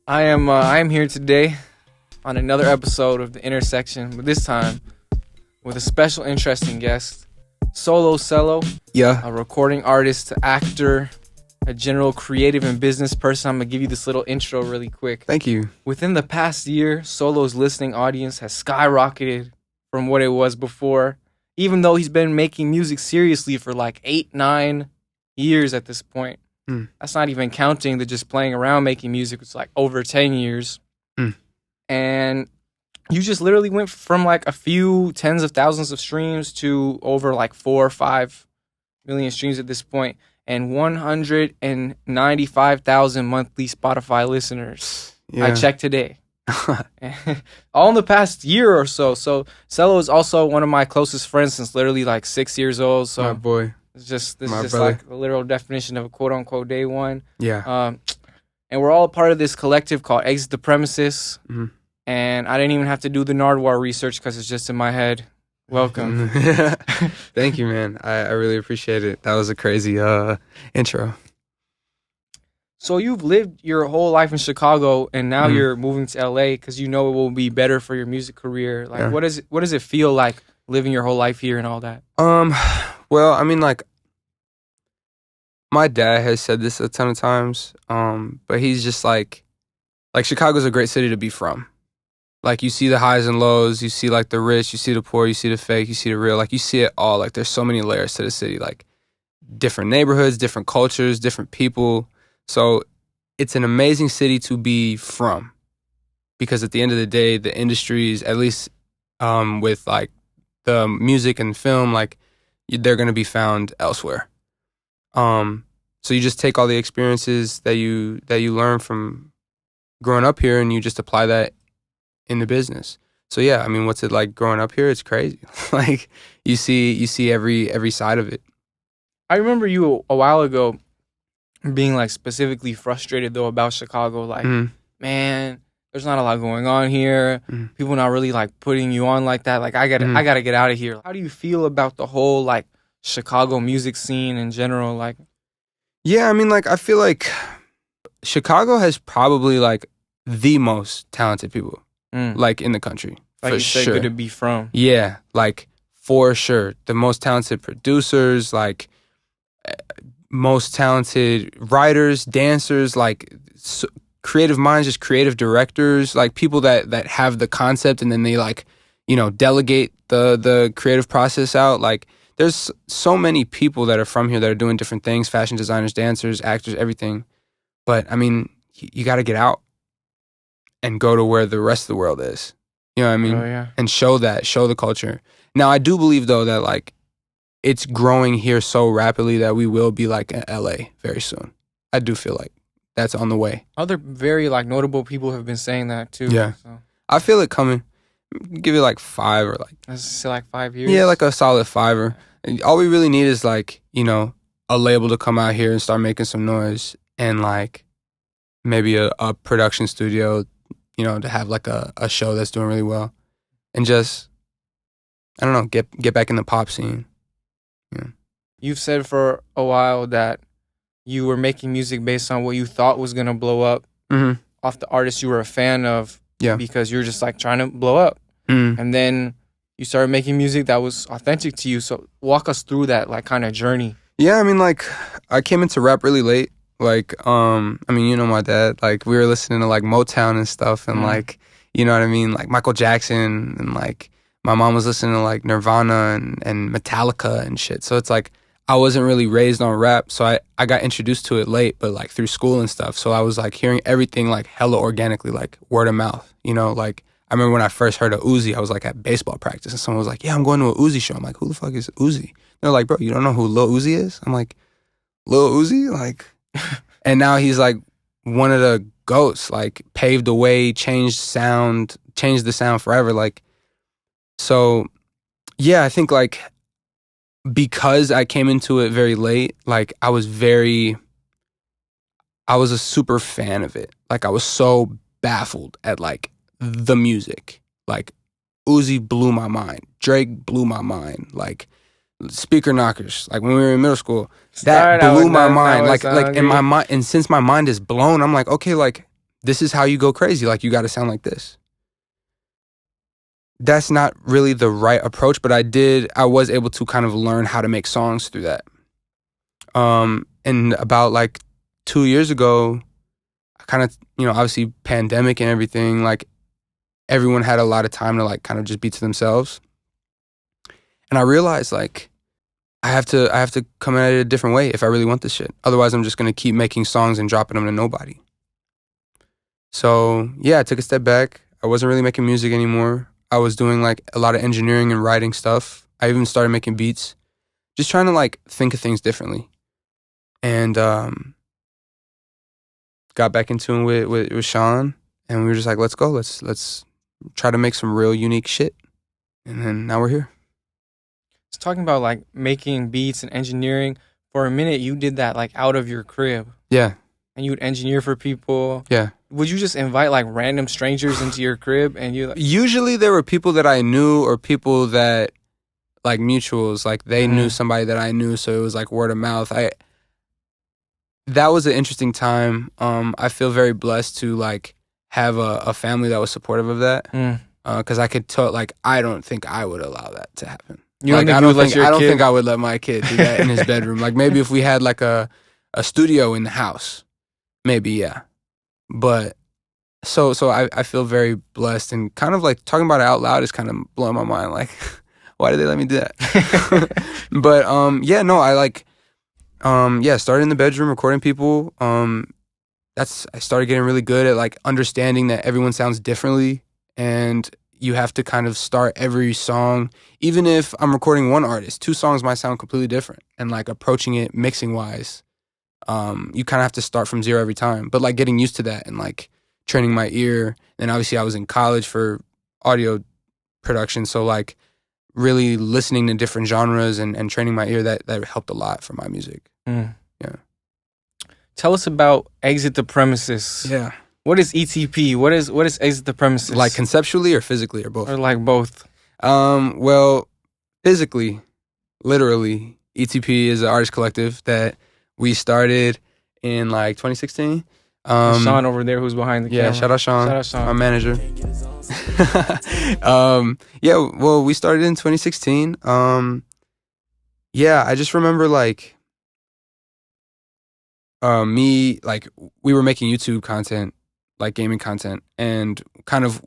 I am here today on another episode of The Intersection, but this time with a special interesting guest, SoloCelo, Yeah. a recording artist, actor, a general creative and business person. I'm going to give you this little intro really quick. Thank you. Within the past year, Solo's listening audience has skyrocketed from what it was before, even though he's been making music seriously for like 8-9 years at this point. That's not even counting the just playing around making music. It's like over 10 years. And you just literally went from like a few tens of thousands of streams to over like 4 or 5 million streams at this point, and 195,000 monthly Spotify listeners. Yeah. I checked today. All in the past year or so. So Cello is also one of my closest friends since literally like 6 years old. So my boy. this is just brother. like the literal definition of a quote unquote day one. Yeah. And we're all a part of this collective called Exit the Premises. Mm-hmm. And I didn't even have to do the Nardwuar research because it's just in my head. Welcome. Thank you, man. I really appreciate it. That was a crazy intro. So you've lived your whole life in Chicago, and now you're moving to LA because you know it will be better for your music career. Like, what does it feel like living your whole life here and all that? Well, I mean, like, my dad has said this a ton of times, but he's just like Chicago's a great city to be from. Like, you see the highs and lows, you see, like, the rich, you see the poor, you see the fake, you see the real. Like, you see it all. Like, there's so many layers to the city. Like, different neighborhoods, different cultures, different people. So it's an amazing city to be from, because at the end of the day, the industries, at least with, like, the music and film, like, they're going to be found elsewhere. So you just take all the experiences that you learn from growing up here, and you just apply that in the business. So yeah, I mean, what's it like growing up here? It's crazy. Like, you see every side of it. I remember you a while ago being like specifically frustrated though about Chicago. Like, man, there's not a lot going on here. People not really like putting you on like that. Like, I gotta get out of here. How do you feel about the whole like Chicago music scene in general? Like, yeah, I mean, like, I feel like Chicago has probably like the most talented people like in the country. Like for you said, sure. good to be from. Yeah, like, for sure. The most talented producers, like, most talented writers, dancers, like, creative minds, just creative directors, like, people that have the concept and then they, like, you know, delegate the creative process out. Like, there's so many people that are from here that are doing different things, fashion designers, dancers, actors, everything. But, I mean, you got to get out and go to where the rest of the world is. You know what I mean? Oh, yeah. And show the culture. Now, I do believe, though, that, like, it's growing here so rapidly that we will be like in LA very soon. I do feel like that's on the way. Other very like notable people have been saying that too. Yeah. So. I feel it coming. Give it like 5 or like... Let's say like 5 years? Yeah, like a solid 5. And all we really need is, like, you know, a label to come out here and start making some noise, and like maybe a production studio, you know, to have like a show that's doing really well, and just, I don't know, get back in the pop scene. Yeah. You've said for a while that you were making music based on what you thought was going to blow up off the artists you were a fan of, because you're just like trying to blow up. And then you started making music that was authentic to you. So walk us through that like kind of journey. Yeah, I mean, like, I came into rap really late. Like, I mean, you know my dad, like, we were listening to like Motown and stuff, and like, you know what I mean? Like Michael Jackson, and like my mom was listening to like Nirvana and Metallica and shit. So it's like, I wasn't really raised on rap. So I got introduced to it late, but like through school and stuff. So I was like hearing everything like hella organically, like word of mouth, you know? Like, I remember when I first heard of Uzi, I was like at baseball practice, and someone was like, yeah, I'm going to a Uzi show. I'm like, who the fuck is Uzi? They're like, bro, you don't know who Lil Uzi is? I'm like, Lil Uzi? Like, and now he's like one of the GOATs, like paved the way, changed the sound forever. Like, so yeah, I think like because I came into it very late, like I was a super fan of it. Like, I was so baffled at like the music. Like, Uzi blew my mind. Drake blew my mind. Like, Speaker Knockers, like when we were in middle school, that blew my mind. Like in my mind, and since my mind is blown, I'm like, okay, like this is how you go crazy. Like, you got to sound like this. That's not really the right approach, but I was able to kind of learn how to make songs through that. And about like 2 years ago, I kind of, obviously pandemic and everything, like everyone had a lot of time to like kind of just be to themselves. And I realized like I have to come at it a different way if I really want this shit. Otherwise, I'm just going to keep making songs and dropping them to nobody. So yeah, I took a step back. I wasn't really making music anymore. I was doing like a lot of engineering and writing stuff. I even started making beats, just trying to like think of things differently. And got back into it with Sean, and we were just like, let's go. Let's try to make some real unique shit. And then now we're here. It's talking about like making beats and engineering. For a minute, you did that like out of your crib. Yeah. And you would engineer for people. Yeah. Would you just invite like random strangers into your crib and you? Usually there were people that I knew or people that like mutuals, like they knew somebody that I knew, so it was like word of mouth. That was an interesting time. I feel very blessed to like have a family that was supportive of that. Because I could tell, like, I don't think I would allow that to happen. You like, don't think I don't think I would let my kid do that in his bedroom. Like, maybe if we had like a studio in the house, maybe, yeah. But so I feel very blessed, and kind of like talking about it out loud is kind of blowing my mind. Like, why did they let me do that? But yeah, no, I like started in the bedroom recording people. I started getting really good at like understanding that everyone sounds differently, and you have to kind of start every song. Even if I'm recording one artist, 2 songs might sound completely different, and like approaching it mixing wise, you kind of have to start from zero every time. But like getting used to that and like training my ear. And obviously I was in college for audio production, so like really listening to different genres and training my ear, that helped a lot for my music. Yeah. Tell us about Exit the Premises. Yeah. What is ETP? What is Exit the Premises? Like conceptually or physically or both? Or like both? Well, physically, literally, ETP is an artist collective that we started in like 2016. Sean over there who's behind the camera. Yeah, shout out Sean. Shout out Sean. My manager. Yeah, well, we started in 2016. Yeah, I just remember like me, like we were making YouTube content, like gaming content, and kind of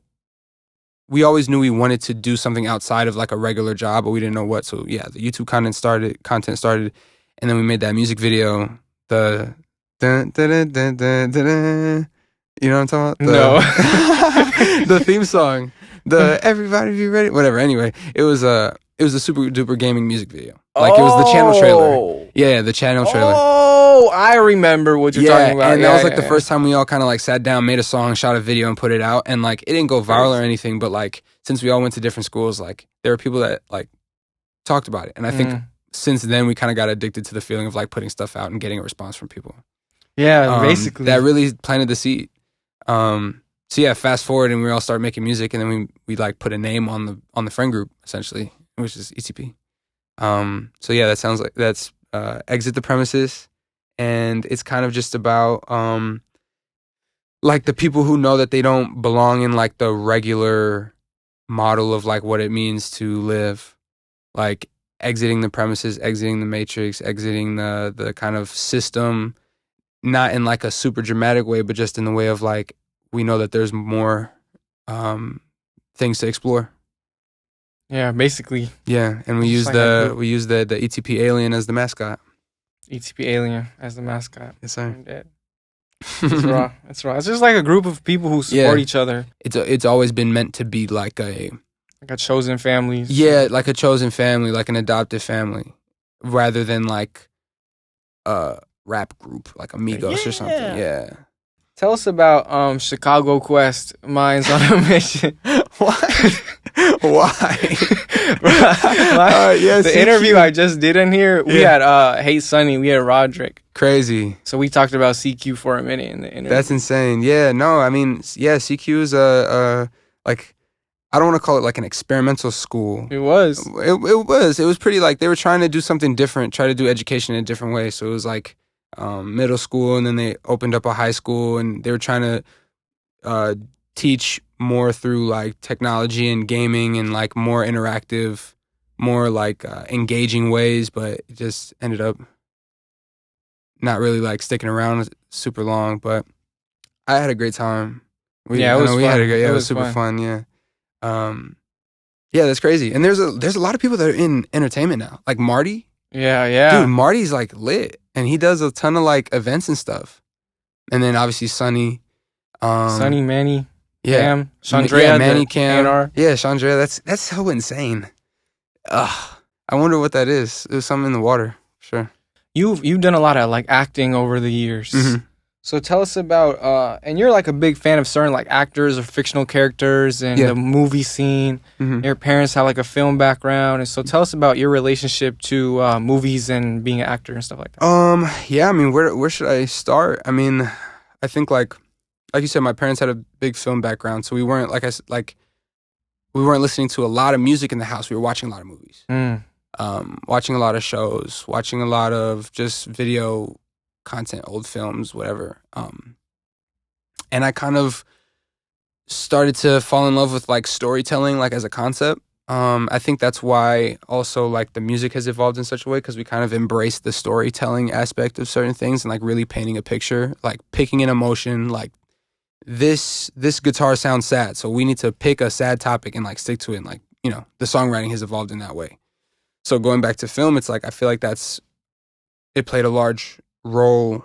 we always knew we wanted to do something outside of like a regular job, but we didn't know what. So yeah, the YouTube content started, and then we made that music video, the dun, dun, dun, dun, dun, dun, dun. You know what I'm talking about? No. The theme song, the everybody be ready, whatever. Anyway, it was a super duper gaming music video. Like it was the channel trailer. Yeah, the channel trailer. Oh, I remember what you're talking about. And that was like the first time we all kind of like sat down, made a song, shot a video, and put it out. And like it didn't go viral or anything, but like since we all went to different schools, like there were people that like talked about it. And I think since then we kind of got addicted to the feeling of like putting stuff out and getting a response from people. Yeah, basically. That really planted the seed. So yeah, fast forward and we all start making music, and then we like put a name on the friend group essentially, which is ETP. So yeah, that's Exit the Premises, and it's kind of just about like the people who know that they don't belong in like the regular model of like what it means to live, like exiting the premises, exiting the matrix, exiting the kind of system, not in like a super dramatic way, but just in the way of like we know that there's more things to explore. Yeah, basically. Yeah, and we use like the ETP alien as the mascot. ETP alien as the mascot. Yes, sir. It's raw. It's raw. It's just like a group of people who support each other. It's always been meant to be like a chosen family. Yeah, like a chosen family, like an adopted family, rather than like a rap group, like Amigos or something. Yeah. Tell us about Chicago Quest, Minds on a Mission. Why? The interview I just did in here, we had Hey Sonny, we had Roderick. Crazy. So we talked about CQ for a minute in the interview. That's insane. Yeah, no, I mean, yeah, CQ is like, I don't want to call it like an experimental school. It was. It was pretty like they were trying to do something different, try to do education in a different way. So it was like middle school, and then they opened up a high school, and they were trying to teach more through like technology and gaming and like more interactive, more like engaging ways, but it just ended up not really like sticking around super long. But I had a great time. Yeah, it was fun. It was super fun. Yeah. Yeah, that's crazy. And there's a lot of people that are in entertainment now. Like Marty. Yeah. Dude, Marty's like lit, and he does a ton of like events and stuff. And then obviously Sonny, Sonny, Manny, yeah, Cam, Chandrea, Manny, the Cam, A&R. yeah, Chandrea. That's so insane. Ugh, I wonder what that is. It was something in the water, sure. You've done a lot of like acting over the years. Mm-hmm. So tell us about and you're like a big fan of certain like actors or fictional characters in the movie scene. Mm-hmm. Your parents have like a film background, and so tell us about your relationship to movies and being an actor and stuff like that. Yeah, I mean, where should I start? I mean, I think like you said, my parents had a big film background, so we weren't we weren't listening to a lot of music in the house. We were watching a lot of movies, watching a lot of shows, watching a lot of just video content, old films, whatever. And I kind of started to fall in love with like storytelling, like as a concept. I think that's why also like the music has evolved in such a way, because we kind of embrace the storytelling aspect of certain things and like really painting a picture, like picking an emotion, like this guitar sounds sad, so we need to pick a sad topic and like stick to it. And like, you know, the songwriting has evolved in that way. So going back to film, it's like I feel like it played a large role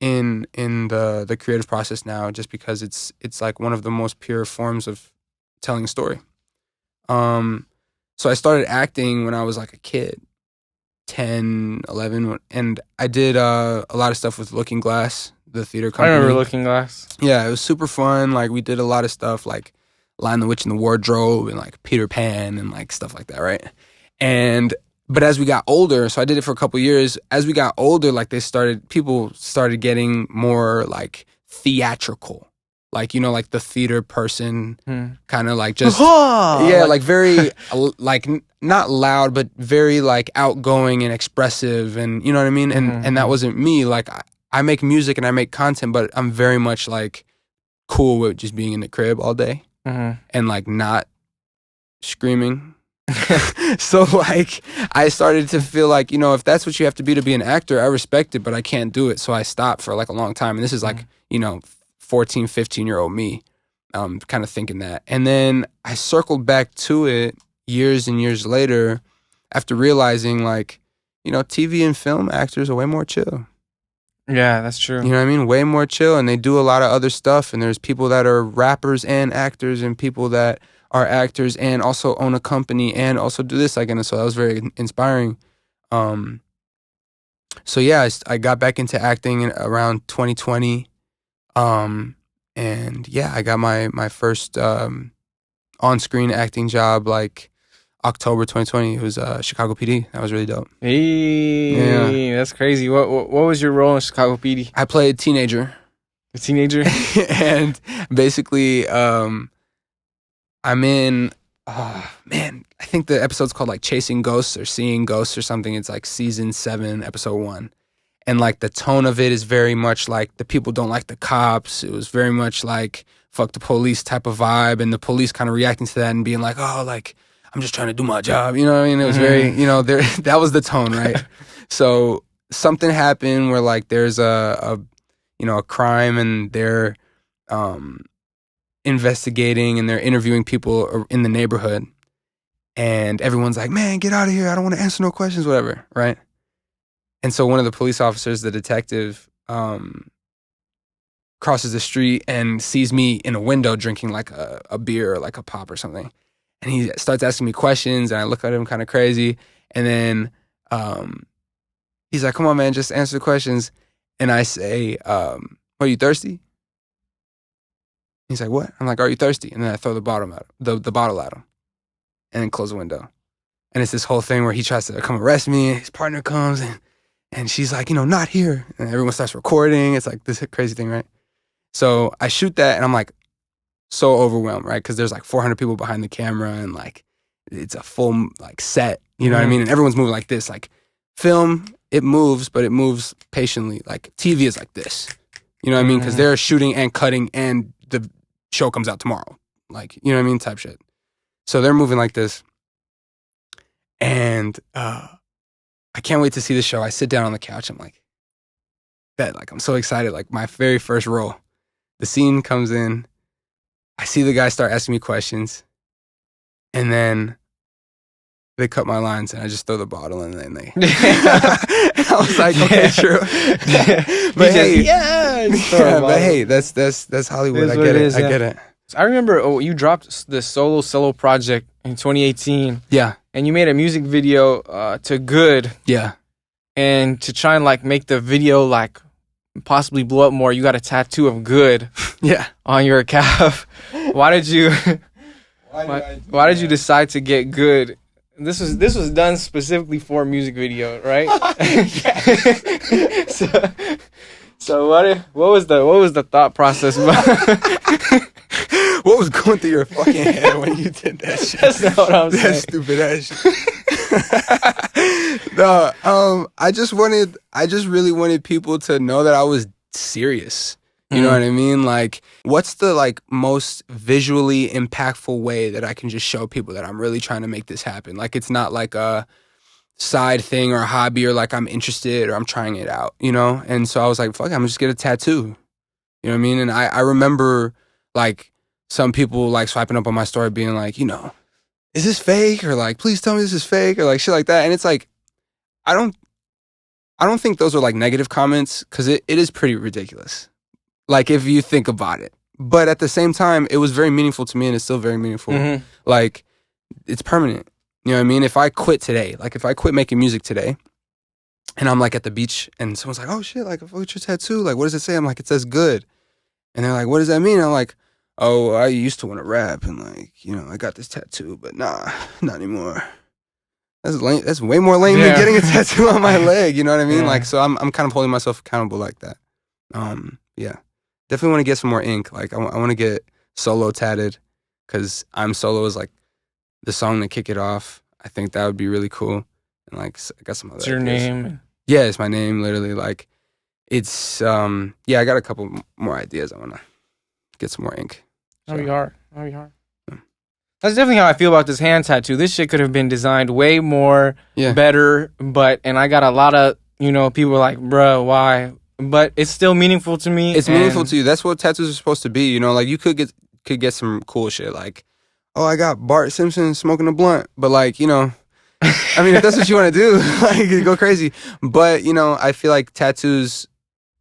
in the creative process now, just because it's like one of the most pure forms of telling a story. So I started acting when I was like a kid, 10, 11, and I did a lot of stuff with Looking Glass, the theater company. I remember Looking Glass. Yeah, it was super fun. Like we did a lot of stuff like Lion the Witch in the Wardrobe and like Peter Pan and like stuff like that, right? But as we got older, so I did it for a couple years. As we got older, like people started getting more like theatrical. Like, you know, like the theater person kind of like just, like very like not loud, but very like outgoing and expressive. And you know what I mean? And that wasn't me. Like I make music and I make content, but I'm very much like cool with just being in the crib all day and like not screaming. So like I started to feel like, you know, if that's what you have to be an actor, I respect it, but I can't do it. So I stopped for like a long time. And this is like, you know, 14, 15-year-old me, kind of thinking that. And then I circled back to it years and years later after realizing like, you know, TV and film actors are way more chill. Yeah, that's true. You know what I mean? Way more chill, and they do a lot of other stuff. And there's people that are rappers and actors, and people that are actors and also own a company and also do this again. So that was very inspiring. So yeah, I got back into acting around 2020. And yeah, I got my first on-screen acting job like October 2020. It was Chicago PD. That was really dope. Hey, that's crazy. What was your role in Chicago PD? I played teenager. A teenager? And basically, I'm in, man, I think the episode's called like Chasing Ghosts or Seeing Ghosts or something. It's like season 7, episode 1. And like the tone of it is very much like the people don't like the cops. It was very much like fuck the police type of vibe, and the police kind of reacting to that and being like, oh, like I'm just trying to do my job. You know what I mean? It was very, you know, that was the tone, right? So something happened where like there's a you know, a crime, and they're investigating and they're interviewing people in the neighborhood, and everyone's like, man, get out of here. I don't want to answer no questions, whatever, right? And so one of the police officers, the detective, crosses the street and sees me in a window drinking like a beer or like a pop or something. And he starts asking me questions, and I look at him kind of crazy. And then he's like, come on, man, just answer the questions. And I say, are you thirsty? He's like, what? I'm like, are you thirsty? And then I throw the bottle at him and then close the window. And it's this whole thing where he tries to come arrest me. His partner comes, and she's like, you know, not here. And everyone starts recording. It's like this crazy thing, right? So I shoot that, and I'm like so overwhelmed, right? Because there's like 400 people behind the camera, and like it's a full like set, you know what I mean? And everyone's moving like this. Like film, it moves, but it moves patiently. Like TV is like this, you know what I mean? Because they're shooting and cutting and the show comes out tomorrow. Like, you know what I mean? Type shit. So they're moving like this. And I can't wait to see the show. I sit down on the couch. I'm like, I'm so excited. Like my very first role. The scene comes in. I see the guy start asking me questions. And then they cut my lines and I just throw the bottle in and they I was like, okay, true. But hey, that's Hollywood. I get it. I get it. I remember you dropped the SoloCelo project in 2018. Yeah. And you made a music video to Good. Yeah. And to try and like make the video like possibly blow up more, you got a tattoo of Good on your calf. Why did you why did you decide to get Good? This was done specifically for a music video, right? so what was the thought process behind what was going through your fucking head when you did that shit? That's not what I'm saying. That stupid ass shit. No, I just really wanted people to know that I was serious. You know what I mean? Like, what's the like most visually impactful way that I can just show people that I'm really trying to make this happen? Like, it's not like a side thing or a hobby or like I'm interested or I'm trying it out, you know? And so I was like, fuck, I'm gonna just get a tattoo. You know what I mean? And I remember like some people like swiping up on my story being like, you know, is this fake? Or like, please tell me this is fake or like shit like that. And it's like, I don't think those are like negative comments because it is pretty ridiculous. Like if you think about it. But at the same time, it was very meaningful to me and it's still very meaningful. Mm-hmm. Like it's permanent. You know what I mean? If I quit today, like if I quit making music today and I'm like at the beach and someone's like, oh shit, like what's your tattoo? Like what does it say? I'm like, it says Good. And they're like, what does that mean? And I'm like, oh, I used to want to rap and like, you know, I got this tattoo, but nah, not anymore. That's lame. That's way more lame than getting a tattoo on my leg. You know what I mean? Yeah. Like, so I'm kind of holding myself accountable like that. Yeah. Definitely want to get some more ink. Like I want to get Solo tatted because I'm Solo is like the song to kick it off. I think that would be really cool. And like I got some other It's your ideas. name? Yeah, it's my name, literally. Like it's I got a couple more ideas. I want to get some more ink. That'd be hard. That's definitely how I feel about this hand tattoo. This shit could have been designed way more better, and I got a lot of, you know, people like, bruh, why? But it's still meaningful to me. It's meaningful to you. That's what tattoos are supposed to be. You know, like you could get some cool shit like, oh, I got Bart Simpson smoking a blunt. But like, you know, I mean, if that's what you want to do, like go crazy. But, you know, I feel like tattoos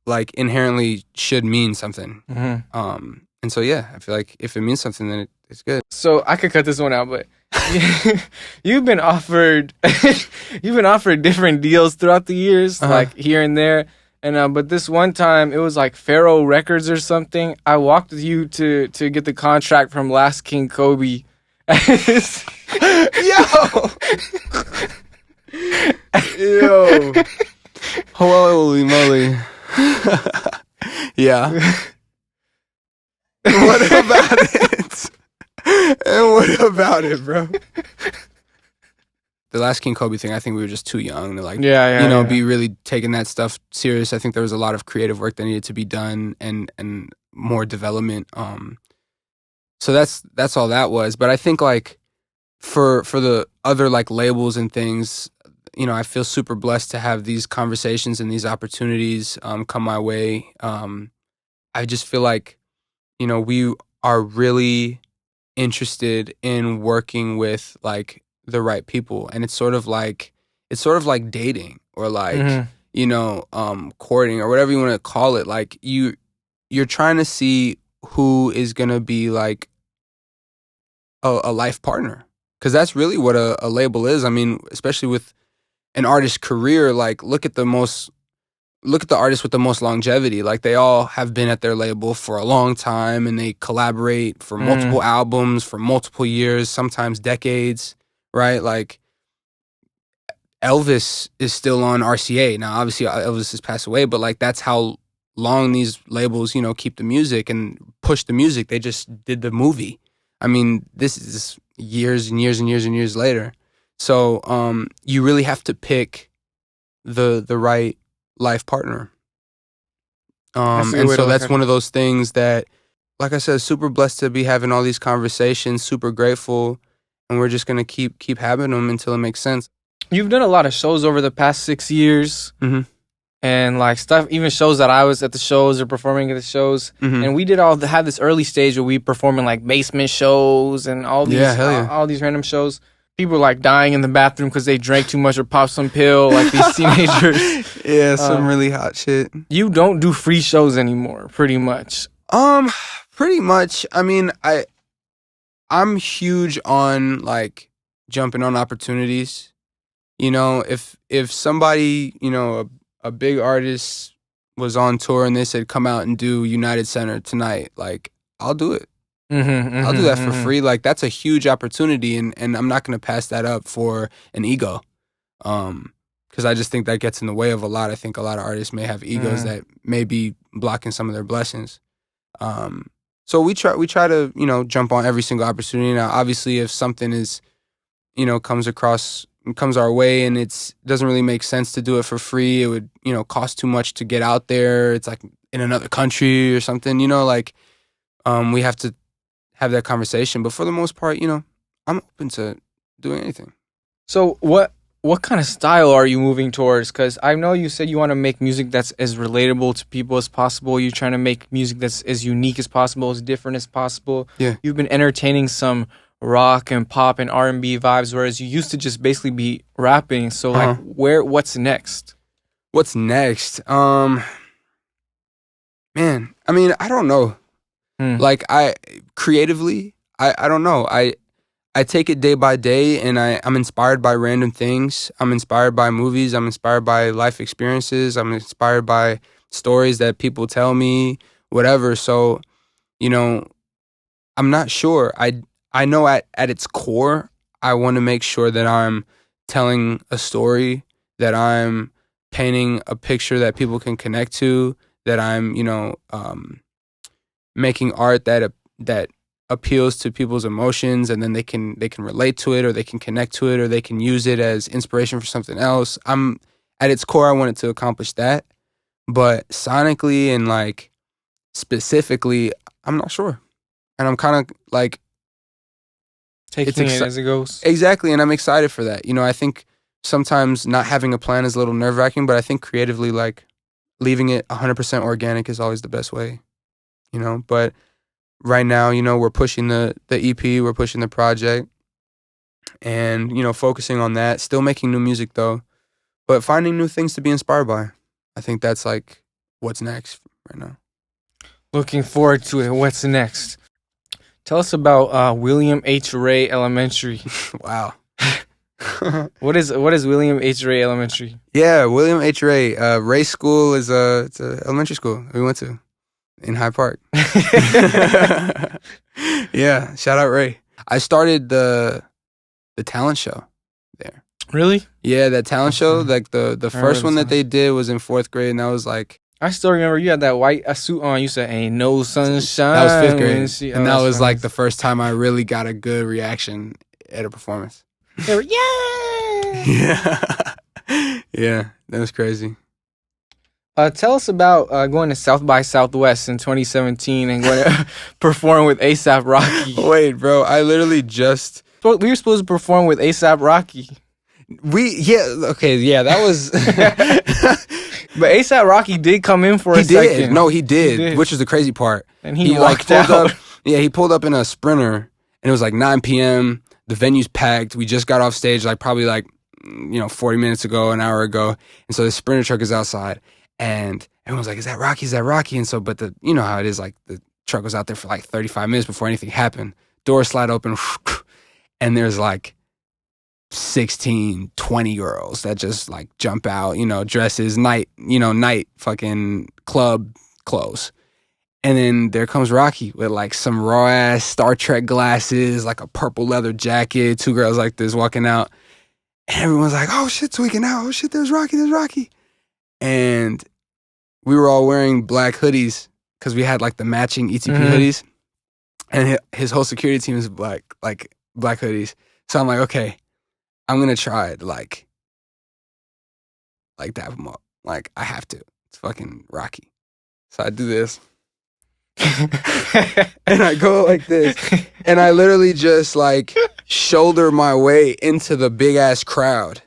like inherently should mean something. Mm-hmm. And so, yeah, I feel like if it means something, then it's good. So I could cut this one out, but you've been offered different deals throughout the years, like here and there. And but this one time, it was like Pharaoh Records or something. I walked with you to get the contract from Last King Kobe. Yo. Holy moly. Yeah. What about it? And what about it, bro? The Last King Kobe thing, I think we were just too young to like, be really taking that stuff serious. I think there was a lot of creative work that needed to be done and more development. So that's all that was. But I think like for the other like labels and things, you know, I feel super blessed to have these conversations and these opportunities come my way. I just feel like, you know, we are really interested in working with like the right people, and it's sort of like dating or like you know, courting or whatever you want to call it. Like you're trying to see who is gonna be like a life partner, because that's really what a label is. I mean, especially with an artist's career, like look at the artists with the most longevity. Like they all have been at their label for a long time and they collaborate for multiple albums for multiple years, sometimes decades, right? Like Elvis is still on RCA. Now, obviously Elvis has passed away, but like that's how long these labels, you know, keep the music and push the music. They just did the movie. I mean, this is years and years and years and years later. So you really have to pick the right life partner. And so that's one of those things that like I said, super blessed to be having all these conversations, super grateful, and we're just gonna keep having them until it makes sense. You've done a lot of shows over the past 6 years. Mm-hmm. And like stuff, even shows that I was at the shows or performing at the shows, Mm-hmm. and we did have this early stage where we performing like basement shows and all these Yeah, hell yeah. all these random shows. People like dying in the bathroom because they drank too much or popped some pill, like these teenagers. Yeah, some really hot shit. You don't do free shows anymore, pretty much. Pretty much. I mean, I'm huge on like jumping on opportunities. You know, if somebody, you know, a big artist was on tour and they said come out and do United Center tonight, like I'll do it. I'll do that for free. Like that's a huge opportunity, and I'm not gonna pass that up for an ego. Because I just think that gets in the way of a lot. I think a lot of artists may have egos that may be blocking some of their blessings. So we try to, you know, jump on every single opportunity. Now, obviously, if something is, you know, comes our way and it doesn't really make sense to do it for free, it would, you know, cost too much to get out there. It's like in another country or something, you know, like we have to have that conversation. But for the most part, you know, I'm open to doing anything. So what kind of style are you moving towards? Because I know you said you want to make music that's as relatable to people as possible. You're trying to make music that's as unique as possible, as different as possible. Yeah. You've been entertaining some rock and pop and R&B vibes, whereas you used to just basically be rapping. So like, what's next? What's next? Man, I mean, I don't know. Like creatively, I don't know. I take it day by day, and I'm inspired by random things. I'm inspired by movies. I'm inspired by life experiences. I'm inspired by stories that people tell me, whatever. So, you know, I'm not sure. I know at its core, I want to make sure that I'm telling a story, that I'm painting a picture that people can connect to, that I'm, you know, making art that appeals to people's emotions, and then they can relate to it, or they can connect to it, or they can use it as inspiration for something else. I'm at its core, I want it to accomplish that, but sonically and like specifically, I'm not sure, and I'm kind of like Taking it as it goes. Exactly, and I'm excited for that. You know, I think sometimes not having a plan is a little nerve-wracking, but I think creatively, like leaving it 100% organic is always the best way. You know, but right now, you know, we're pushing the EP, we're pushing the project, and, you know, focusing on that. Still making new music though, but finding new things to be inspired by. I think that's like what's next right now. Looking forward to it. What's next? Tell us about William H. Ray Elementary. Wow. What is William H. Ray Elementary? Yeah, William H. Ray. Ray School is it's a elementary school we went to in Hyde Park. Yeah, shout out Ray. I started the talent show there. Really? Yeah, that talent show, like the first one that they did was in 4th grade, and that was like, I still remember you had that white suit on. You said, "Ain't no sunshine." That was 5th grade, and that was like the first time I really got a good reaction at a performance. They were, yeah. Yeah, that was crazy. Tell us about going to South by Southwest in 2017 and going to perform with A$AP Rocky. Wait, bro, I literally just... We were supposed to perform with A$AP Rocky. That was... But A$AP Rocky did come in for a second. No, he did, which is the crazy part. And he walked out. He pulled up in a Sprinter, and it was like 9 p.m., the venue's packed. We just got off stage like probably like, 40 minutes ago, an hour ago. And so the Sprinter truck is outside, and everyone's like, is that Rocky? Is that Rocky? And so, but you know how it is, like the truck was out there for like 35 minutes before anything happened. Doors slide open, and there's like 16, 20 girls that just like jump out, dresses, night fucking club clothes. And then there comes Rocky with like some raw ass Star Trek glasses, like a purple leather jacket, 2 girls like this walking out. And everyone's like, oh shit, tweaking out. Oh shit, there's Rocky. And we were all wearing black hoodies because we had like the matching ETP hoodies. And his whole security team is black hoodies. So I'm like, okay, I'm going to try to like dap him up. Like, I have to. It's fucking Rocky. So I do this. And I go like this. And I literally just like shoulder my way into the big ass crowd.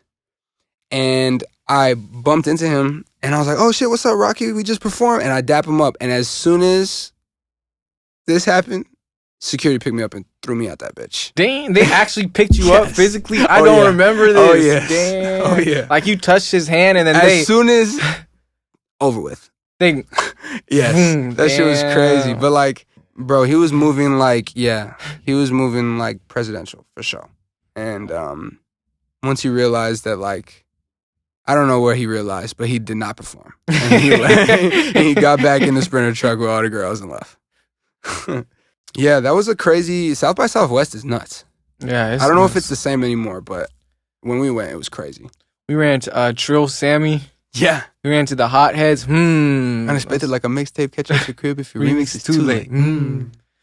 And I bumped into him and I was like, oh shit, what's up, Rocky? We just performed. And I dap him up. And as soon as this happened, security picked me up and threw me out that bitch. Dang, they actually picked you up Yes. physically? I Oh, don't yeah. remember this. Oh, yes. Damn. Oh, yeah. Like you touched his hand and then As soon as over with. they Yes. That shit was crazy. Damn. But like, bro, he was moving like, he was moving like presidential for sure. And once he realized that, like, I don't know where he realized, but he did not perform. And he got back in the Sprinter truck with all the girls and left. Yeah, that was a crazy. South by Southwest is nuts. Yeah, I don't know if it's the same anymore, but when we went, it was crazy. We ran to Trill Sammy. Yeah. We ran to the Hotheads. Unexpected, like a mixtape catch up the crib if your remix is too late.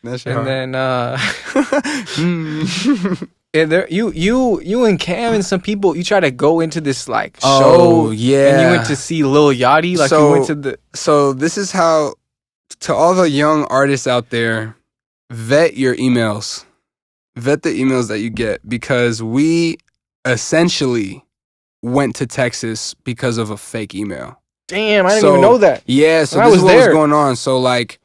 That shit hard. And then and there, you and Cam and some people, you try to go into this like show. Oh, yeah. And you went to see Lil Yachty. Like you went to the. So this is how, to all the young artists out there, vet your emails. Vet the emails that you get, because we essentially went to Texas because of a fake email. Damn, I didn't even know that. Yeah, so I this was is what there. was going on. So like,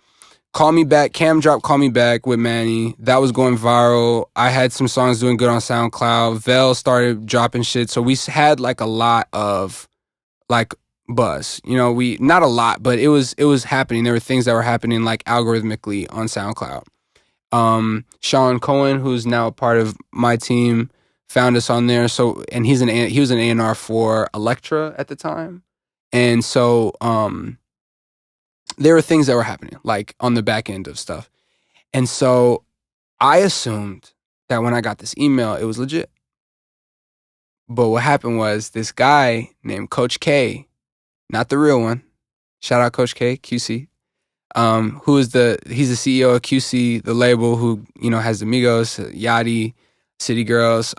Call Me Back, Cam dropped Call Me Back with Manny. That was going viral. I had some songs doing good on SoundCloud. Vel started dropping shit. So we had like a lot of like buzz. You know, we, not a lot, but it was happening. There were things that were happening like algorithmically on SoundCloud. Sean Cohen, who's now a part of my team, found us on there. So, and he was an A&R for Elektra at the time. And so, there were things that were happening, like on the back end of stuff. And so I assumed that when I got this email, it was legit. But what happened was this guy named Coach K, not the real one, shout out Coach K, QC, he's the CEO of QC, the label who, you know, has the Migos, Yachty, City Girls,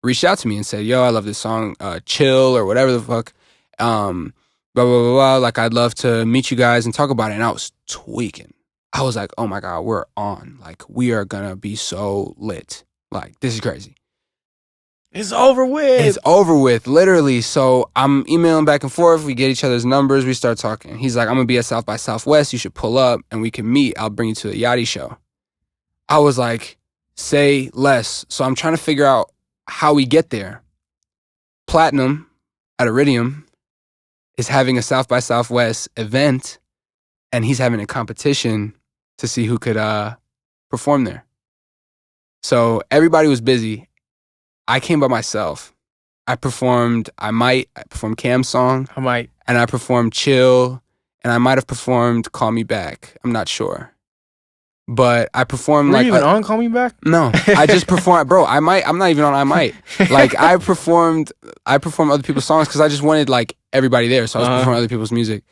reached out to me and said, yo, I love this song, Chill, or whatever the fuck, blah, blah, blah, blah, like, I'd love to meet you guys and talk about it. And I was tweaking. I was like, oh my God, we're on. Like, we are gonna be so lit. Like, this is crazy. It's over with. It's over with, literally. So I'm emailing back and forth. We get each other's numbers. We start talking. He's like, I'm going to be at South by Southwest. You should pull up and we can meet. I'll bring you to a Yachty show. I was like, say less. So I'm trying to figure out how we get there. Platinum at Iridium is having a South by Southwest event, and he's having a competition to see who could perform there. So everybody was busy. I came by myself. I performed Cam's song. And I performed Chill. And I might have performed Call Me Back. I'm not sure. But I performed Were you even on Call Me Back? No. I just performed, bro, I'm not even on I Might. Like, I performed other people's songs because I just wanted like everybody there. So I was performing other people's music.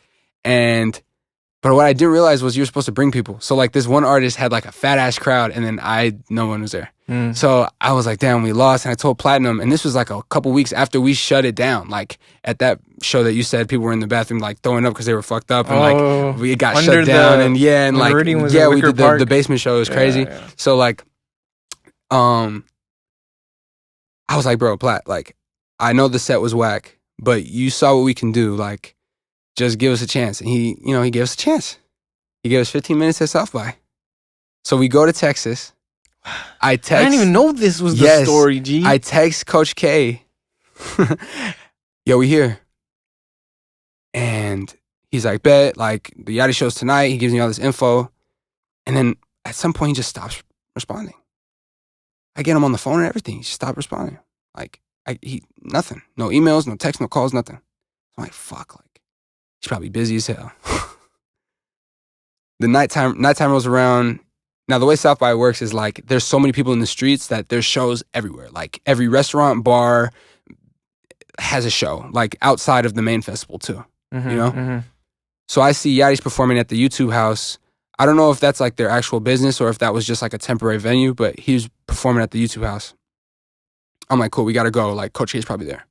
But what I didn't realize was you were supposed to bring people. So like this one artist had like a fat ass crowd, and then no one was there. So I was like, damn, we lost. And I told Platinum, and this was like a couple weeks after we shut it down. Like at that show that you said people were in the bathroom like throwing up because they were fucked up, and like we got shut down. And like we did the basement show. It was crazy. Yeah. So like, I was like, bro, Plat, like I know the set was whack, but you saw what we can do. Like, just give us a chance. And he gave us a chance. He gave us 15 minutes at South by. So we go to Texas. I didn't even know this was the story, G. I text Coach K. Yo, we here. And he's like, bet, like the Yachty show's tonight. He gives me all this info. And then at some point he just stops responding. I get him on the phone and everything. He just stopped responding. Like, nothing. No emails, no texts, no calls, nothing. I'm like, fuck, like, he's probably busy as hell. The nighttime rolls around. Now, the way South by works is like there's so many people in the streets that there's shows everywhere. Like every restaurant, bar has a show, like outside of the main festival too, you know? So I see Yachty's performing at the YouTube house. I don't know if that's like their actual business or if that was just like a temporary venue, but he was performing at the YouTube house. I'm like, cool, we gotta go. Like Coach K's probably there.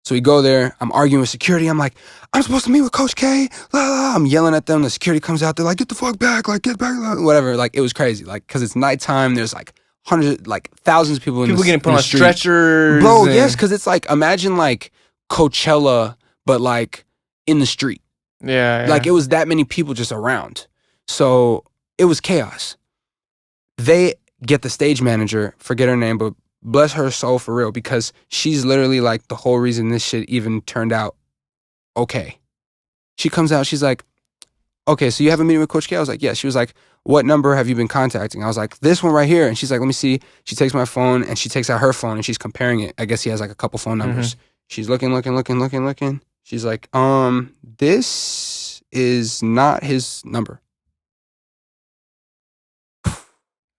So we go there. I'm arguing with security. I'm like, I'm supposed to meet with Coach K. La, la. I'm yelling at them. The security comes out. They're like, get the fuck back. Like, get back. Whatever. Like, it was crazy. Like, because it's nighttime. There's like hundreds, like thousands of people in People the getting put in the on street. stretchers. Bro, yes, because it's like, imagine like Coachella, but like in the street. Yeah. Like, it was that many people just around. So it was chaos. They get the stage manager, forget her name, but bless her soul for real, because she's literally like the whole reason this shit even turned out okay. She comes out, she's like, okay, so you have a meeting with Coach K? I was like, yeah. She was like, what number have you been contacting? I was like, this one right here. And she's like, let me see. She takes my phone and she takes out her phone and she's comparing it. I guess he has like a couple phone numbers. She's looking. She's like, this is not his number.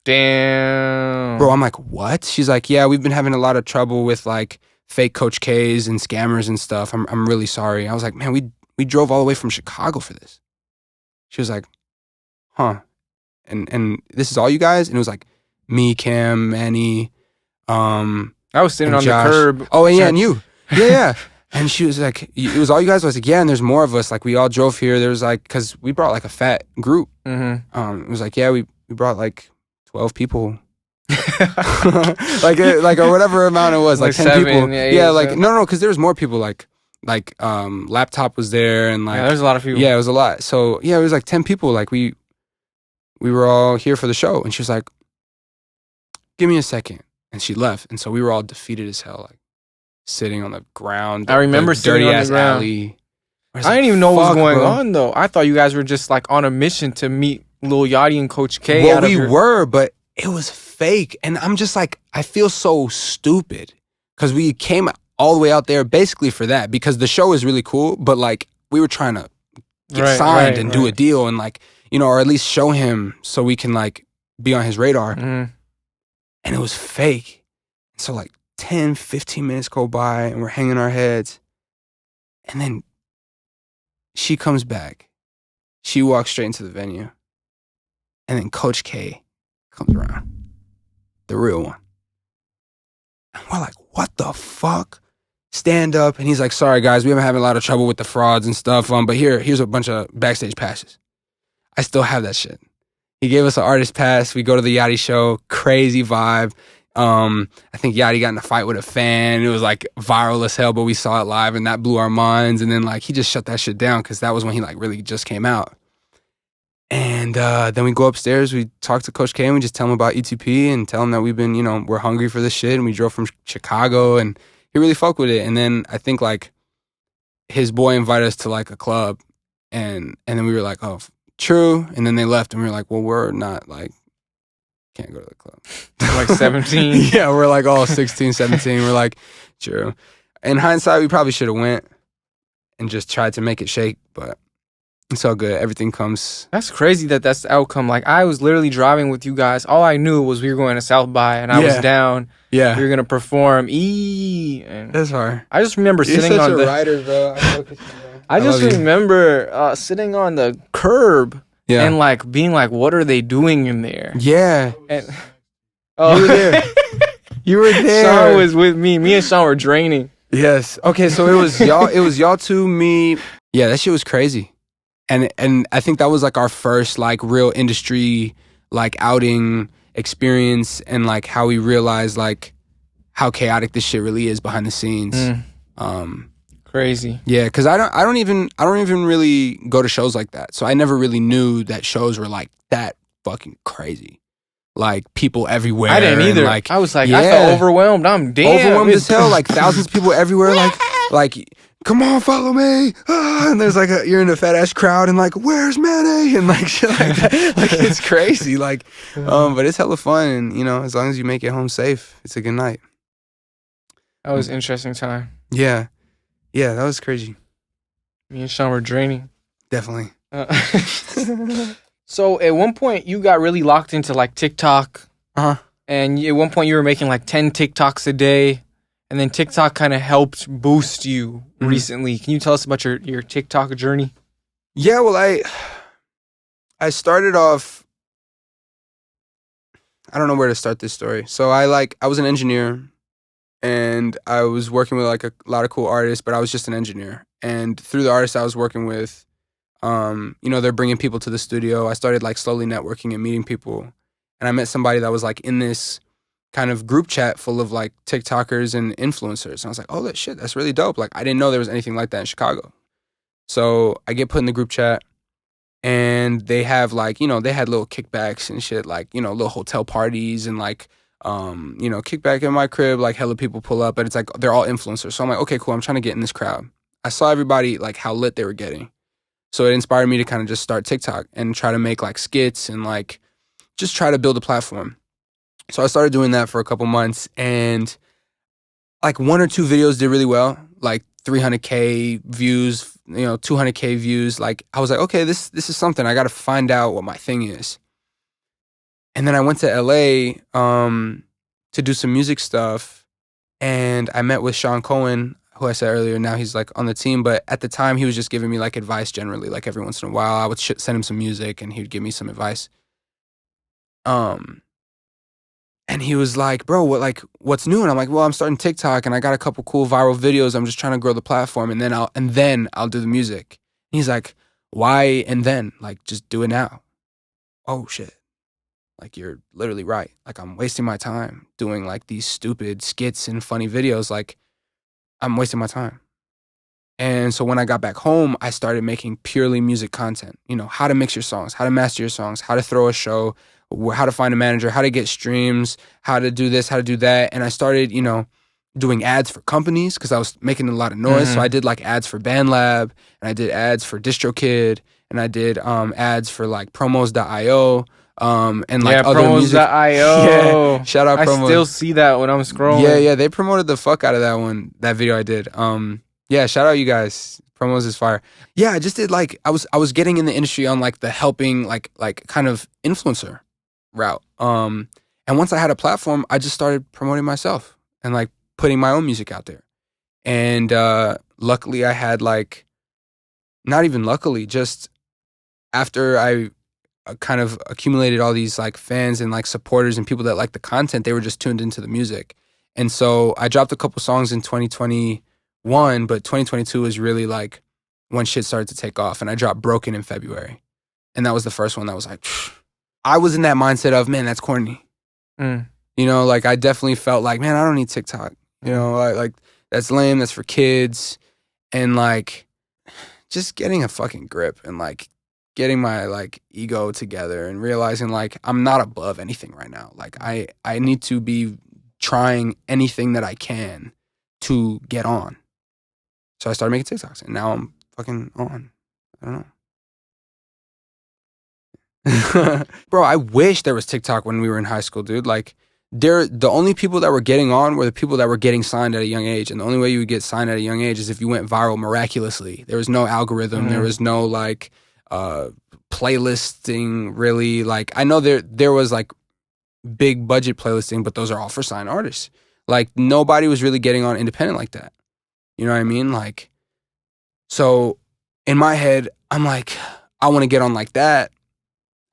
Damn. Bro, I'm like, what? She's like, yeah, we've been having a lot of trouble with like fake Coach K's and scammers and stuff. I'm really sorry. I was like, man, we drove all the way from Chicago for this. She was like, huh. And this is all you guys? And it was like me, Cam, Manny, I was sitting on Josh. the curb. Oh, and yeah, and you. Yeah. And she was like, it was all you guys? I was like, yeah, and there's more of us. Like, we all drove here. There was like, because we brought like a fat group. It was like, yeah, we brought like 12 people. like or whatever amount it was, like 10 7, people. yeah, Yeah, like, 7. no, because there was more people. Like Laptop was there, and like, Yeah, there's a lot of people. yeah, it was a lot. So yeah, it was like 10 people. Like we were all here for the show, and she was like, give me a second. And she left. And so we were all defeated as hell, like sitting on the ground. I remember sitting on the ground. Alley. I didn't even know what was going on, though. I thought you guys were just like on a mission to meet Lil Yachty and Coach K. Well, we were, but it was fake. And I'm just like, I feel so stupid because we came all the way out there basically for that, because the show is really cool, but like we were trying to get signed and do a deal and like, you know, or at least show him so we can like be on his radar. And it was fake. So like 10, 15 minutes go by and we're hanging our heads. And then she comes back. She walks straight into the venue. And then Coach K comes around. The real one. And we're like, what the fuck? Stand up. And he's like, sorry guys, we've been having a lot of trouble with the frauds and stuff. But here's a bunch of backstage passes. I still have that shit. He gave us an artist pass. We go to the Yachty show. Crazy vibe. I think Yachty got in a fight with a fan. It was like viral as hell, but we saw it live and that blew our minds. And then like he just shut that shit down because that was when he like really just came out. And then we go upstairs. We talk to Coach K and we just tell him about ETP and tell him that we've been, you know, we're hungry for this shit. And we drove from Chicago and he really fucked with it. And then I think like his boy invited us to like a club and then we were like, oh, true. And then they left and we were like, well, we're not like, can't go to the club. Like 17? Yeah, we're like all 16, 17. We're like, true. In hindsight, we probably should have went and just tried to make it shake, but it's all good. Everything comes. That's crazy that that's the outcome. Like, I was literally driving with you guys. All I knew was we were going to South by, and I was down. Yeah. We were going to perform. And that's hard. I just remember sitting on the... writer, bro. I just remember sitting on the curb and like being like, what are they doing in there? Yeah. And, you were there. You were there. Sean was with me. Me and Sean were draining. Yes. Okay, so it was y'all. It was y'all two, me. Yeah, that shit was crazy. And I think that was like our first like real industry like outing experience, and like how we realized like how chaotic this shit really is behind the scenes. Crazy. Yeah, because I don't even really go to shows like that, so I never really knew that shows were like that fucking crazy. Like people everywhere. I didn't either. Like, I was like, I felt overwhelmed. I'm damn overwhelmed as hell. Like thousands of people everywhere. Like, come on, follow me. And there's like you're in a fat ass crowd and like, where's Manny? And like shit like that. Like it's crazy. Like, but it's hella fun. And you know, as long as you make it home safe, it's a good night. That was an interesting time. Yeah, that was crazy. Me and Sean were draining. Definitely. So at one point you got really locked into like TikTok. And at one point you were making like 10 TikToks a day. And then TikTok kind of helped boost you recently. Can you tell us about your TikTok journey? Yeah, well, I started off, I don't know where to start this story. So I was an engineer, and I was working with like a lot of cool artists, but I was just an engineer. And through the artists I was working with, they're bringing people to the studio. I started like slowly networking and meeting people, and I met somebody that was like in this kind of group chat full of like TikTokers and influencers. And I was like, oh shit, that's really dope. Like I didn't know there was anything like that in Chicago. So I get put in the group chat, and they have like, they had little kickbacks and shit, like, little hotel parties and like, kickback in my crib, like hella people pull up, but it's like, they're all influencers. So I'm like, okay, cool. I'm trying to get in this crowd. I saw everybody, like how lit they were getting. So it inspired me to kind of just start TikTok and try to make like skits and like, just try to build a platform. So I started doing that for a couple months, and like 1 or 2 videos did really well, like 300K views, 200K views. Like I was like, okay, this is something. I got to find out what my thing is. And then I went to LA to do some music stuff, and I met with Sean Cohen, who I said earlier. Now he's like on the team, but at the time he was just giving me like advice generally. Like every once in a while, I would send him some music, and he would give me some advice. And he was like, bro, what's new? And I'm like, well, I'm starting TikTok, and I got a couple cool viral videos. I'm just trying to grow the platform, and then I'll do the music. And he's like, why and then? Like, just do it now. Oh shit. Like, you're literally right. Like, I'm wasting my time doing like these stupid skits and funny videos. Like, I'm wasting my time. And so when I got back home, I started making purely music content. How to mix your songs, how to master your songs, how to throw a show, how to find a manager, how to get streams, how to do this, how to do that. And I started, doing ads for companies because I was making a lot of noise. So I did like ads for BandLab, and I did ads for DistroKid, and I did ads for like promos.io. And like other music. Promos.io. Yeah, shout out Promos. I still see that when I'm scrolling. Yeah, they promoted the fuck out of that video I did. Yeah, shout out you guys. Promos is fire. Yeah, I just did like I was getting in the industry on like the helping like kind of influencer route. And once I had a platform, I just started promoting myself and like putting my own music out there. And luckily I had like, not even luckily, just after I kind of accumulated all these like fans and like supporters and people that like the content, they were just tuned into the music. And so I dropped a couple songs in 2021, but 2022 was really like when shit started to take off. And I dropped Broken in February. And that was the first one that was like, phew. I was in that mindset of, man, that's corny. Like I definitely felt like, man, I don't need TikTok. Like that's lame. That's for kids. And like just getting a fucking grip and like getting my like ego together and realizing like I'm not above anything right now. Like I need to be trying anything that I can to get on. So I started making TikToks, and now I'm fucking on. I don't know. Bro, I wish there was TikTok when we were in high school, dude. Like the only people that were getting on were the people that were getting signed at a young age. And the only way you would get signed at a young age is if you went viral miraculously. There was no algorithm. There was no like playlisting really. Like I know there was like big budget playlisting, but those are all for signed artists. Like nobody was really getting on independent like that. You know what I mean? Like, so in my head, I'm like, I want to get on like that.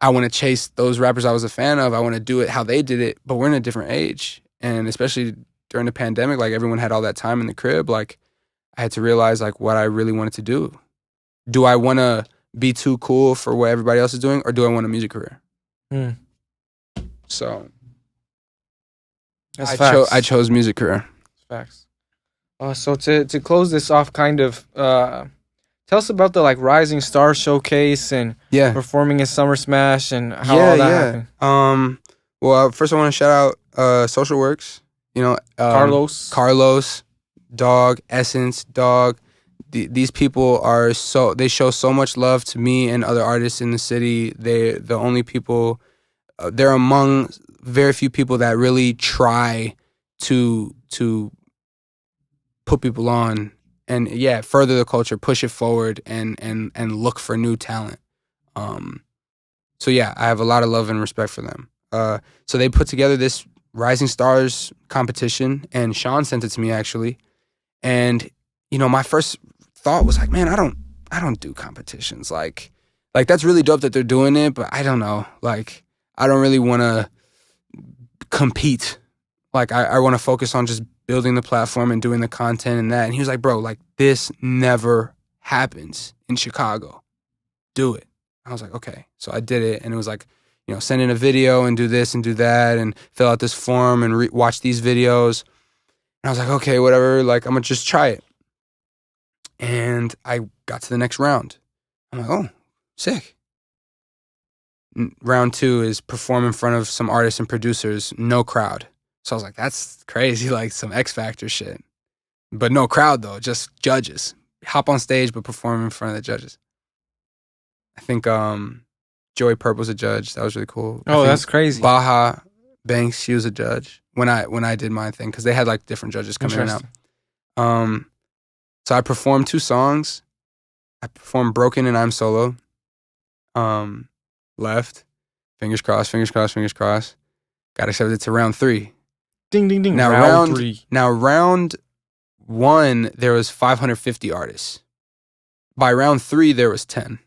I want to chase those rappers I was a fan of. I want to do it how they did it, but we're in a different age. And especially during the pandemic, like everyone had all that time in the crib. Like I had to realize like what I really wanted to do. Do I want to be too cool for what everybody else is doing, or do I want a music career? So I chose music career. That's facts. So to close this off, kind of, tell us about the like Rising Star Showcase and performing in Summer Smash and how all that happened. Well, first I want to shout out Social Works. Carlos, Dog, Essence, Dog. These people they show so much love to me and other artists in the city. The only people. They're among very few people that really try to put people on and further the culture, push it forward, and look for new talent. So I have a lot of love and respect for them. So they put together this Rising Stars competition, and Sean sent it to me actually. And my first thought was like, man, I don't do competitions. Like that's really dope that they're doing it, but I don't know. Like I don't really want to compete. Like I want to focus on just building the platform and doing the content and that. And he was like, bro, like this never happens in Chicago. Do it. I was like, okay. So I did it, and it was like, you know, send in a video and do this and do that and fill out this form and watch these videos. And I was like, okay, whatever. Like, I'm going to just try it. And I got to the next round. I'm like, oh, sick. Round 2 is perform in front of some artists and producers, no crowd. So I was like, that's crazy, like some X Factor shit. But no crowd, though, just judges. Hop on stage, but perform in front of the judges. I think Joey Purp was a judge. That was really cool. Oh, that's crazy. Baja Banks, she was a judge when I did my thing, because they had like different judges coming in and out. So I performed 2 songs. I performed Broken and I'm Solo. Left. Fingers crossed, fingers crossed, fingers crossed. Got accepted to round 3. Ding, ding, ding. Now round 3. Now round 1, there was 550 artists. By round 3, there was 10.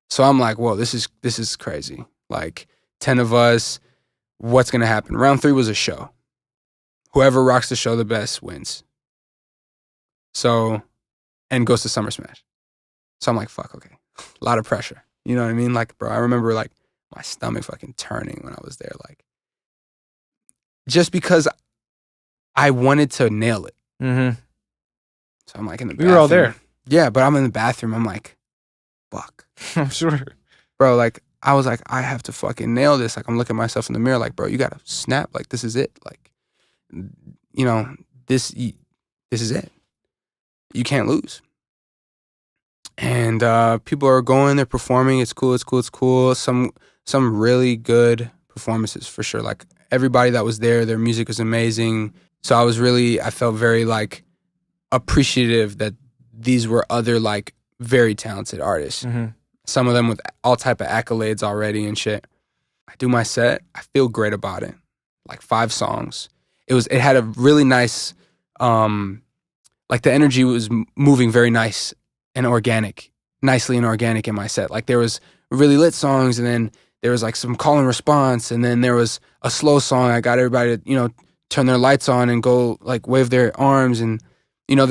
So I'm like, whoa, this is crazy. Like 10 of us, what's gonna happen? Round 3 was a show. Whoever rocks the show the best wins. So, and goes to Summer Smash. So I'm like, fuck, okay. A lot of pressure. You know what I mean? Like, bro, I remember like my stomach fucking turning when I was there. Like, just because I wanted to nail it. Mm-hmm. So I'm like in the bathroom. We were all there. Yeah, but I'm in the bathroom. I'm like, fuck. I'm sure. Bro, like, I was like, I have to fucking nail this. Like, I'm looking at myself in the mirror like, bro, you gotta snap. Like, this is it. Like, you know, this is it. You can't lose. And people are going, they're performing. It's cool, it's cool, it's cool. Some really good performances for sure. Like, everybody that was there, their music was amazing. So I felt very like appreciative that these were other like very talented artists. Mm-hmm. Some of them with all type of accolades already and shit. I do my set. I feel great about it. Like 5 songs. It had a really nice, like the energy was moving very nicely and organic in my set. Like there was really lit songs, and then there was like some call and response, and then there was a slow song. I got everybody to, you know, turn their lights on and go like wave their arms, and you know,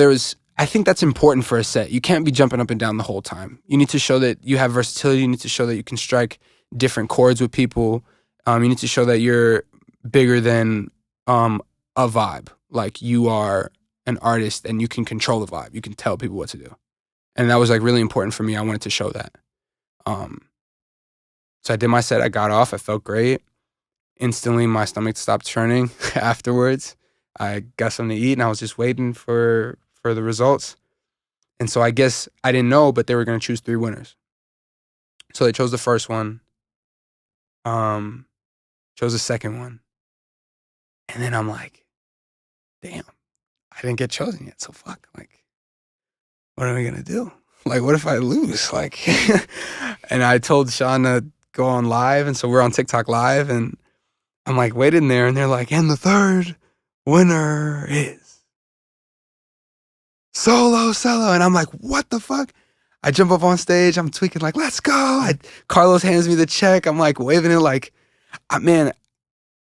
I think that's important for a set. You can't be jumping up and down the whole time. You need to show that you have versatility. You need to show that you can strike different chords with people. You need to show that you're bigger than a vibe. Like you are an artist and you can control the vibe. You can tell people what to do. And that was like really important for me. I wanted to show that. So I did my set. I got off. I felt great. Instantly, my stomach stopped churning afterwards. I got something to eat, and I was just waiting for the results. And so I guess I didn't know, but they were going to choose 3 winners. So they chose the first one, chose the second one. And then I'm like, damn, I didn't get chosen yet. So fuck, like, what are we going to do? Like, what if I lose? Like, and I told Sean to go on live. And so we're on TikTok live, and I'm like waiting there, and they're like, and the third winner is SoloCelo. And I'm like, what the fuck? I jump up on stage. I'm tweaking like, let's go. Carlos hands me the check. I'm like waving it like, man,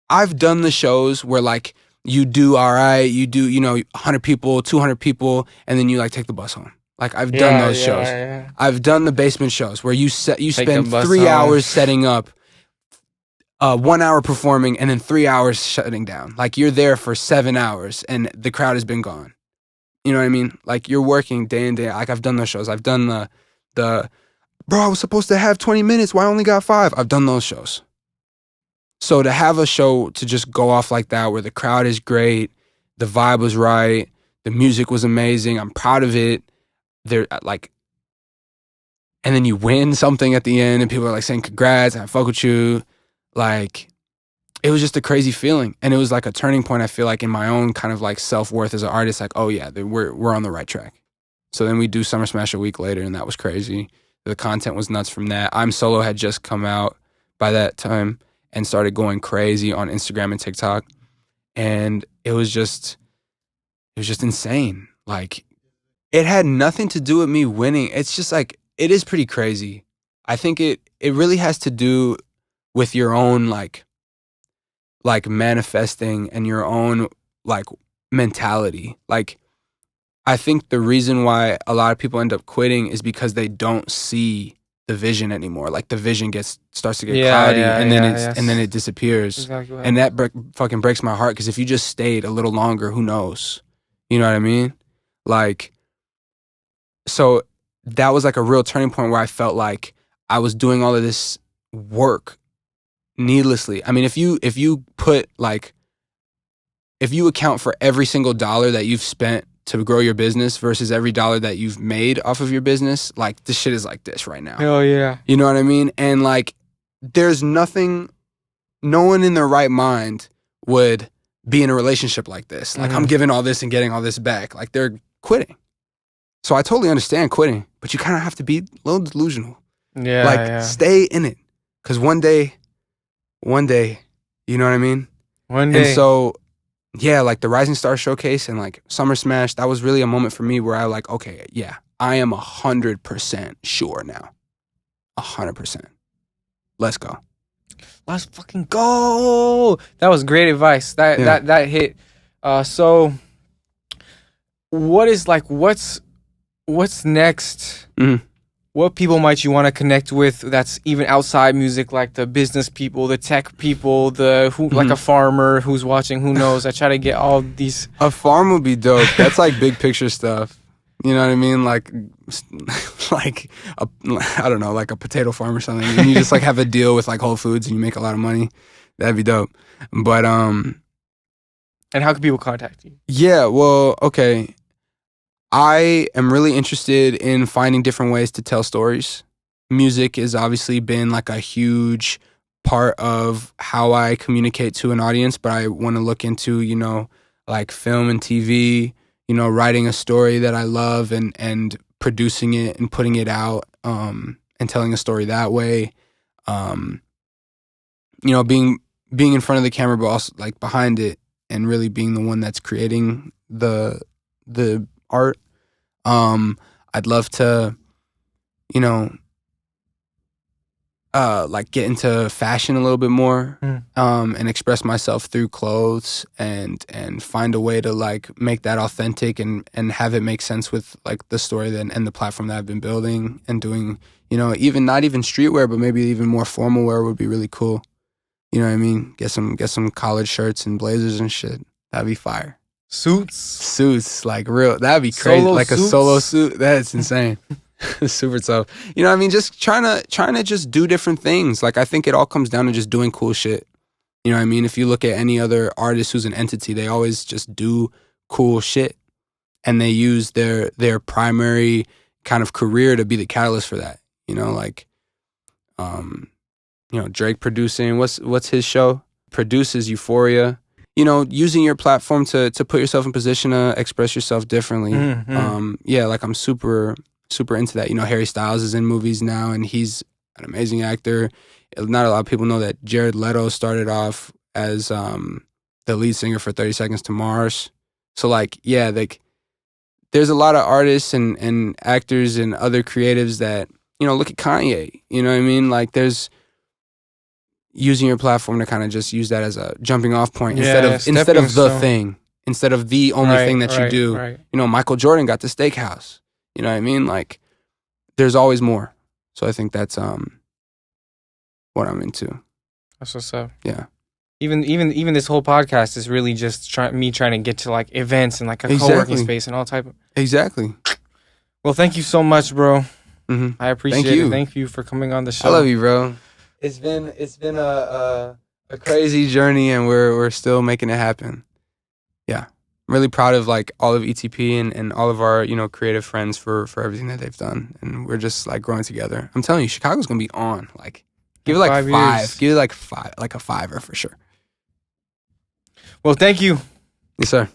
I've done the shows where like you do all right. You do, you know, 100 people, 200 people, and then you like take the bus home. Like I've done those shows. Yeah. I've done the basement shows where you spend 3 hours setting up, 1 hour performing, and then 3 hours shutting down. Like you're there for 7 hours and the crowd has been gone. You know what I mean? Like you're working day in, day out. Like I've done those shows. I've done the bro, I was supposed to have 20 minutes. Why I only got 5? I've done those shows. So to have a show to just go off like that, where the crowd is great, the vibe was right, the music was amazing. I'm proud of it. They're like, and then you win something at the end, and people are like saying congrats, I fuck with you. Like, it was just a crazy feeling, and it was like a turning point. I feel like in my own kind of like self-worth as an artist, like, oh yeah, we're on the right track. So then we do Summer Smash a week later, and that was crazy. The content was nuts from that. I'm Solo had just come out by that time and started going crazy on Instagram and TikTok, and it was just insane. Like, it had nothing to do with me winning. It's just like, it is pretty crazy. I think it really has to do with your own like manifesting and your own like mentality. Like, I think the reason why a lot of people end up quitting is because they don't see the vision anymore. Like the vision starts to get cloudy, and then it disappears. Exactly what And that fucking breaks my heart, because if you just stayed a little longer, who knows? You know what I mean? Like, so that was like a real turning point where I felt like I was doing all of this work needlessly. I mean, if you put like, if you account for every single dollar that you've spent to grow your business versus every dollar that you've made off of your business, like, this shit is like this right now. Hell yeah. You know what I mean? And like, there's nothing, no one in their right mind would be in a relationship like this. Like, I'm giving all this and getting all this back. Like, they're quitting. So I totally understand quitting, but you kind of have to be a little delusional. Yeah. Like, stay in it. Because one day, you know what I mean? One day. And so, yeah, like the Rising Star Showcase and like Summer Smash, that was really a moment for me where I like, okay, yeah, I am 100% sure now. 100%. Let's go. Let's fucking go. That was great advice. That hit. So what's next? Mm-hmm. What people might you want to connect with that's even outside music, like the business people, the tech people, like a farmer who's watching, who knows? I try to get all these. A farm would be dope. That's like big picture stuff. You know what I mean? Like I don't know, like a potato farm or something. And you just like have a deal with like Whole Foods and you make a lot of money. That'd be dope. But And how can people contact you? yeah, well, okay. I am really interested in finding different ways to tell stories. Music has obviously been like a huge part of how I communicate to an audience, but I want to look into, you know, like film and TV, you know, writing a story that I love and producing it and putting it out, and telling a story that way. You know, being in front of the camera, but also like behind it, and really being the one that's creating the art. I'd love to, you know, like get into fashion a little bit more, and express myself through clothes and find a way to like make that authentic and have it make sense with like the story and the platform that I've been building and doing, you know, even not even streetwear, but maybe even more formal wear would be really cool. You know what I mean? Get some collared shirts and blazers and shit. That'd be fire. Suits, like real. That'd be crazy. Solo like suits? A solo suit. That's insane. Super tough. You know what I mean? Just trying to just do different things. Like, I think it all comes down to just doing cool shit. You know what I mean? If you look at any other artist who's an entity, they always just do cool shit. And they use their primary kind of career to be the catalyst for that. You know, like, you know, Drake producing, what's his show? Produces Euphoria. You know, using your platform to put yourself in position to express yourself differently. Yeah, like I'm super into that. You know, Harry Styles is in movies now, and he's an amazing actor. Not a lot of people know that Jared Leto started off as the lead singer for 30 Seconds to Mars. So like, yeah, like there's a lot of artists and actors and other creatives that, you know, look at Kanye. You know what I mean? Like, there's using your platform to kind of just use that as a jumping off point instead of the thing, instead of the only thing that you do. Right. You know, Michael Jordan got the steakhouse. You know what I mean? Like, there's always more. So I think that's what I'm into. That's what's up. Yeah. Even this whole podcast is really just trying to get to like events and like a co-working space and all type of. Exactly. Well, thank you so much, bro. Mm-hmm. I appreciate it. Thank you for coming on the show. I love you, bro. It's been a crazy journey, and we're still making it happen. Yeah, I'm really proud of like all of ETP and all of our, you know, creative friends for everything that they've done, and we're just like growing together. I'm telling you, Chicago's gonna be on. Like, give it like 5 years. Give it like 5, like a 5er for sure. Well, thank you. Yes, sir.